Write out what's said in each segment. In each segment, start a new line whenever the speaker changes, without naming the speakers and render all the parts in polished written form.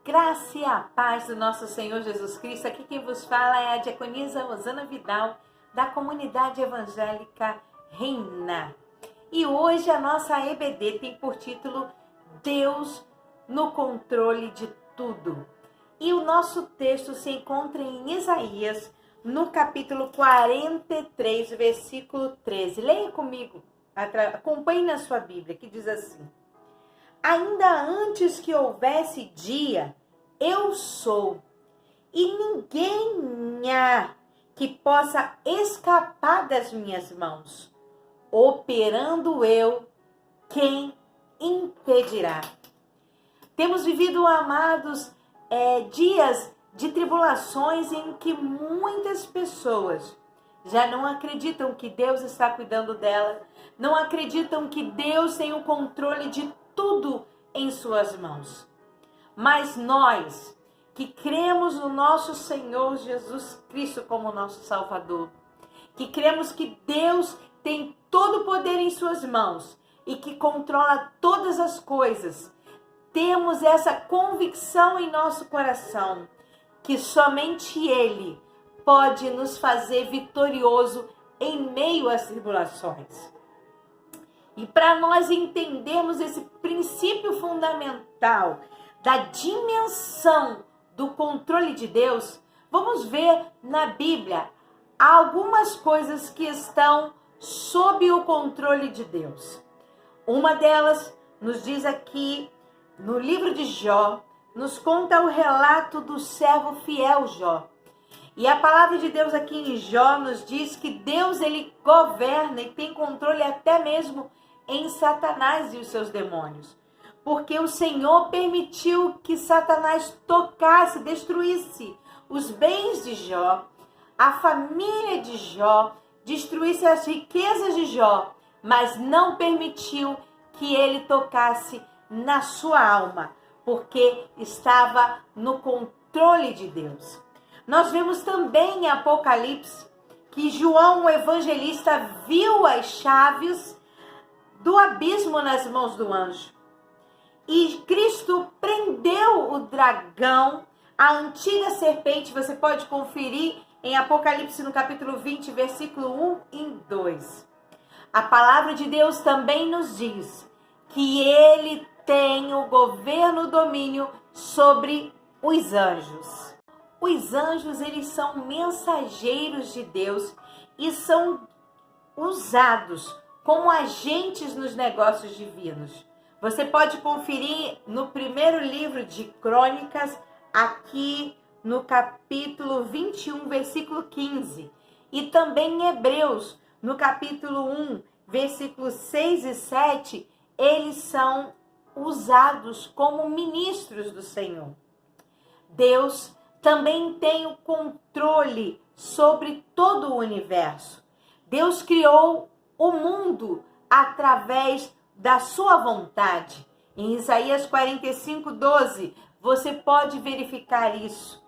Graça e a paz do nosso Senhor Jesus Cristo. Aqui quem vos fala é a diaconisa Rosana Vidal, da comunidade evangélica Reina. E hoje a nossa EBD tem por título Deus no controle de tudo. E o nosso texto se encontra em Isaías, no capítulo 43, versículo 13. Leia comigo, acompanhe na sua Bíblia, que diz assim: ainda antes que houvesse dia, eu sou, e ninguém há que possa escapar das minhas mãos. Operando eu, quem impedirá? Temos vivido, amados, dias de tribulações em que muitas pessoas já não acreditam que Deus está cuidando dela, não acreditam que Deus tem o controle de tudo em suas mãos. Mas nós, que cremos no nosso Senhor Jesus Cristo como nosso Salvador, que cremos que Deus tem todo o poder em suas mãos e que controla todas as coisas, temos essa convicção em nosso coração que somente Ele pode nos fazer vitorioso em meio às tribulações. E para nós entendermos esse princípio fundamental da dimensão do controle de Deus, vamos ver na Bíblia algumas coisas que estão sob o controle de Deus. Uma delas nos diz aqui no livro de Jó, nos conta o relato do servo fiel Jó. E a palavra de Deus aqui em Jó nos diz que Deus, ele governa e tem controle até mesmo em Satanás e os seus demônios. Porque o Senhor permitiu que Satanás tocasse, destruísse os bens de Jó, a família de Jó, destruísse as riquezas de Jó, mas não permitiu que ele tocasse na sua alma, porque estava no controle de Deus. Nós vemos também em Apocalipse que João, o evangelista, viu as chaves do abismo nas mãos do anjo. E Cristo prendeu o dragão, a antiga serpente. Você pode conferir em Apocalipse no capítulo 20, versículo 1 e 2. A palavra de Deus também nos diz que Ele tem o governo, o domínio sobre os anjos. Os anjos, eles são mensageiros de Deus e são usados como agentes nos negócios divinos. Você pode conferir no primeiro livro de Crônicas, aqui no capítulo 21, versículo 15. E também em Hebreus, no capítulo 1, versículos 6 e 7, eles são usados como ministros do Senhor. Deus também tem o controle sobre todo o universo. Deus criou o mundo através da sua vontade. Em Isaías 45, 12, você pode verificar isso.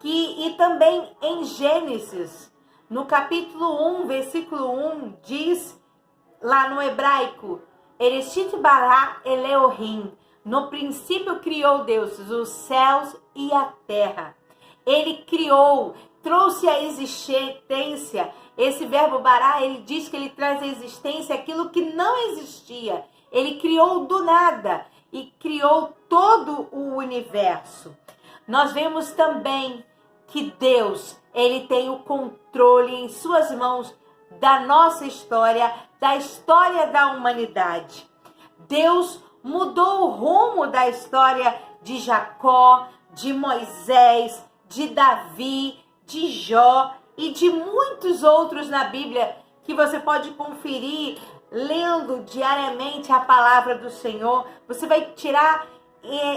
E também em Gênesis, no capítulo 1, versículo 1, diz lá no hebraico: Ereshit bara Elohim. No princípio criou Deus os céus e a terra. Ele criou, trouxe a existência. Esse verbo bará, ele diz que ele traz à existência aquilo que não existia. Ele criou do nada e criou todo o universo. Nós vemos também que Deus, ele tem o controle em suas mãos da nossa história, da história da humanidade. Deus mudou o rumo da história de Jacó, de Moisés, de Davi, de Jó e de muitos outros na Bíblia que você pode conferir lendo diariamente a palavra do Senhor. Você vai tirar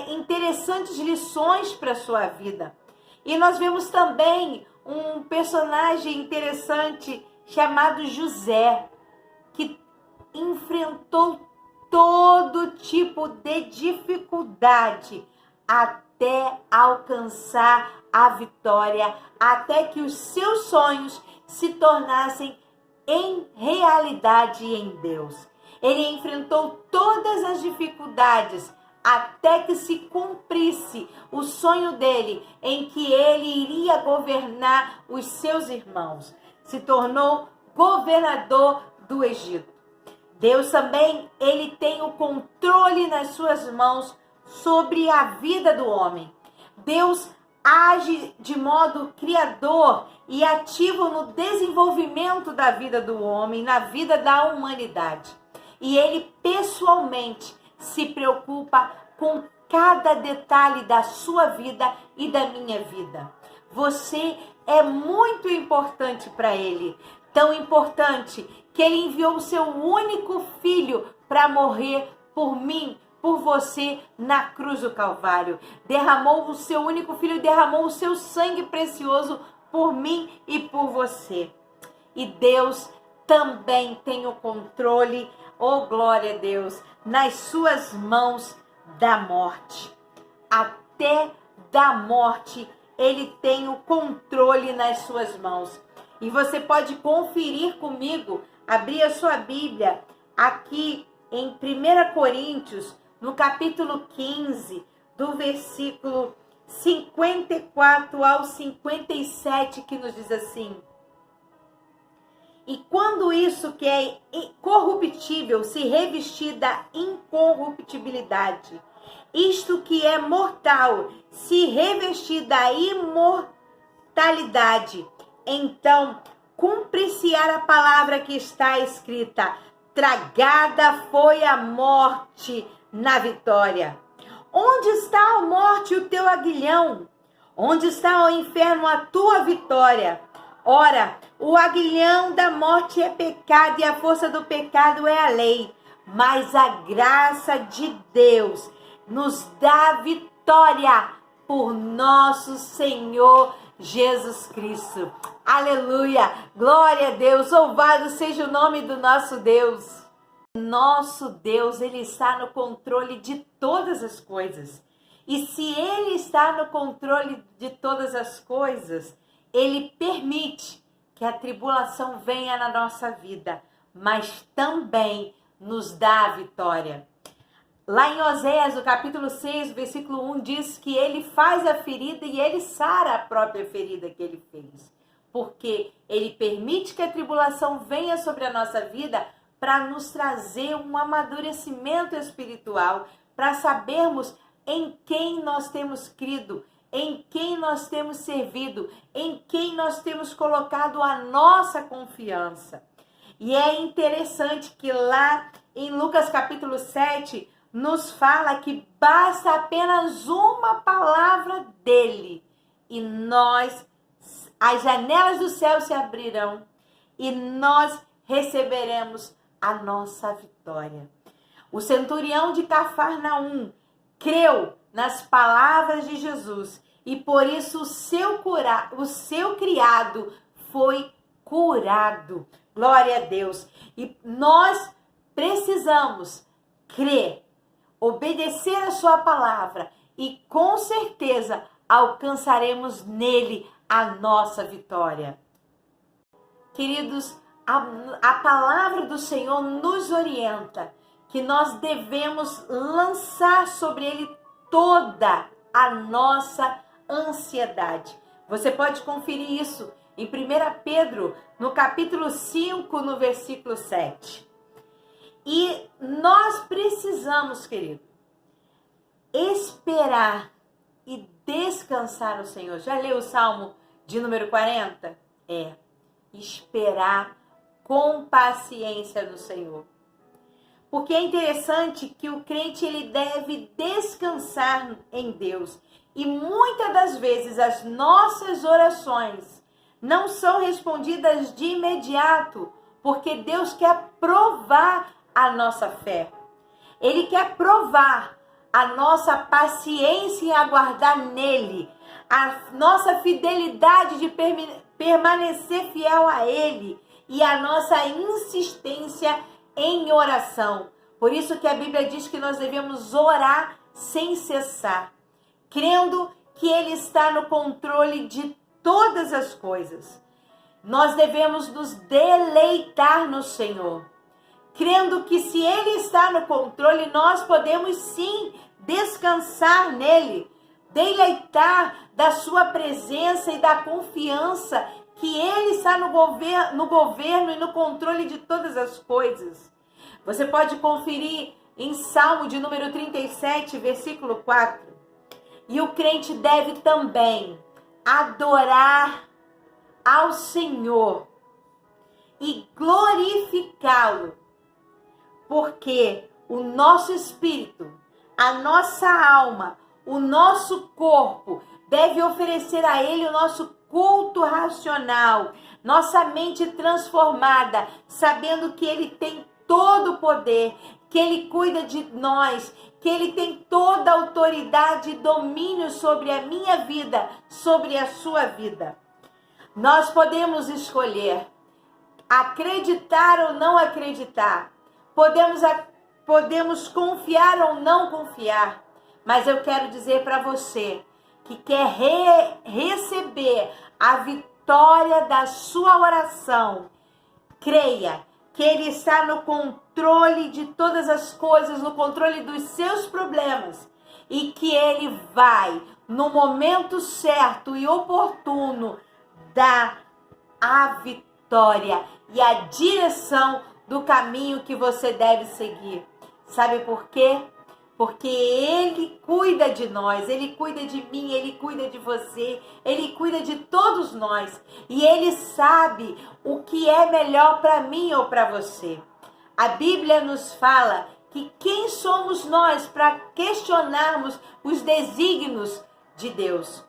interessantes lições para a sua vida. E nós vemos também um personagem interessante chamado José, que enfrentou todo tipo de dificuldade até alcançar a vitória, até que os seus sonhos se tornassem em realidade em Deus. Ele enfrentou todas as dificuldades até que se cumprisse o sonho dele, em que ele iria governar os seus irmãos. Se tornou governador do Egito. Deus também, ele tem o controle nas suas mãos sobre a vida do homem. Deus age de modo criador e ativo no desenvolvimento da vida do homem, na vida da humanidade. E ele pessoalmente se preocupa com cada detalhe da sua vida e da minha vida. Você é muito importante para ele, tão importante que ele enviou o seu único filho para morrer por mim, por você na cruz do Calvário. Derramou o seu único filho, derramou o seu sangue precioso por mim e por você. E Deus também tem o controle, oh glória a Deus, nas suas mãos da morte. Até da morte ele tem o controle nas suas mãos. E você pode conferir comigo, abrir a sua Bíblia aqui em 1 Coríntios, no capítulo 15, do versículo 54 ao 57, que nos diz assim: e quando isso que é corruptível se revestir da incorruptibilidade, isto que é mortal se revestir da imortalidade, então cumprir-se-á a palavra que está escrita: tragada foi a morte na vitória. Onde está a morte, o teu aguilhão? Onde está o inferno, a tua vitória? Ora, o aguilhão da morte é pecado e a força do pecado é a lei. Mas a graça de Deus nos dá vitória por nosso Senhor Jesus Cristo. Aleluia! Glória a Deus! Louvado seja o nome do nosso Deus. Nosso Deus, ele está no controle de todas as coisas. E se ele está no controle de todas as coisas, ele permite que a tribulação venha na nossa vida, mas também nos dá a vitória. Lá em Oséias, no capítulo 6, versículo 1, diz que ele faz a ferida e ele sara a própria ferida que ele fez. Porque ele permite que a tribulação venha sobre a nossa vida para nos trazer um amadurecimento espiritual, para sabermos em quem nós temos crido, em quem nós temos servido, em quem nós temos colocado a nossa confiança. E é interessante que lá em Lucas capítulo 7, nos fala que basta apenas uma palavra dele e as janelas do céu se abrirão e nós receberemos a nossa vitória. O centurião de Cafarnaum creu nas palavras de Jesus e por isso o seu criado foi curado. Glória a Deus. E nós precisamos crer, obedecer a sua palavra e com certeza alcançaremos nele a nossa vitória. Queridos, a palavra do Senhor nos orienta que nós devemos lançar sobre ele toda a nossa ansiedade. Você pode conferir isso em 1 Pedro, no capítulo 5, no versículo 7. E nós precisamos, querido, esperar e descansar no Senhor. Já leu o Salmo de número 40? Esperar com paciência no Senhor. Porque é interessante que o crente ele deve descansar em Deus. E muitas das vezes as nossas orações não são respondidas de imediato, porque Deus quer provar a nossa fé. Ele quer provar a nossa paciência em aguardar nele, a nossa fidelidade de permanecer fiel a ele e a nossa insistência em oração. Por isso que a Bíblia diz que nós devemos orar sem cessar, crendo que ele está no controle de todas as coisas. Nós devemos nos deleitar no Senhor, crendo que se ele está no controle, nós podemos sim descansar nele, deleitar da sua presença e da confiança que ele está no governo e no controle de todas as coisas. Você pode conferir em Salmo de número 37, versículo 4. E o crente deve também adorar ao Senhor e glorificá-lo, porque o nosso espírito, a nossa alma, o nosso corpo deve oferecer a Ele o nosso culto racional, nossa mente transformada, sabendo que Ele tem todo o poder, que Ele cuida de nós, que Ele tem toda a autoridade e domínio sobre a minha vida, sobre a sua vida. Nós podemos escolher acreditar ou não acreditar, podemos confiar ou não confiar, mas eu quero dizer para você que quer receber a vitória da sua oração, creia que Ele está no controle de todas as coisas, no controle dos seus problemas, e que Ele vai, no momento certo e oportuno, dar a vitória e a direção do caminho que você deve seguir. Sabe por quê? Porque Ele cuida de nós, Ele cuida de mim, Ele cuida de você, Ele cuida de todos nós. E Ele sabe o que é melhor para mim ou para você. A Bíblia nos fala que quem somos nós para questionarmos os desígnios de Deus?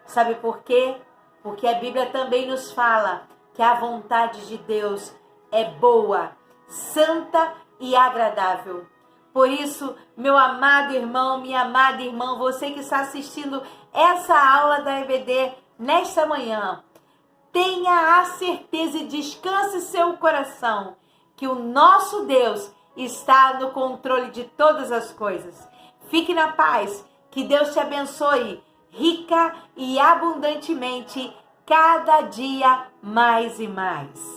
Sabe por quê? Porque a Bíblia também nos fala que a vontade de Deus é boa, santa e agradável. Por isso, meu amado irmão, minha amada irmã, você que está assistindo essa aula da EBD nesta manhã, tenha a certeza e descanse seu coração que o nosso Deus está no controle de todas as coisas. Fique na paz, que Deus te abençoe rica e abundantemente cada dia mais e mais.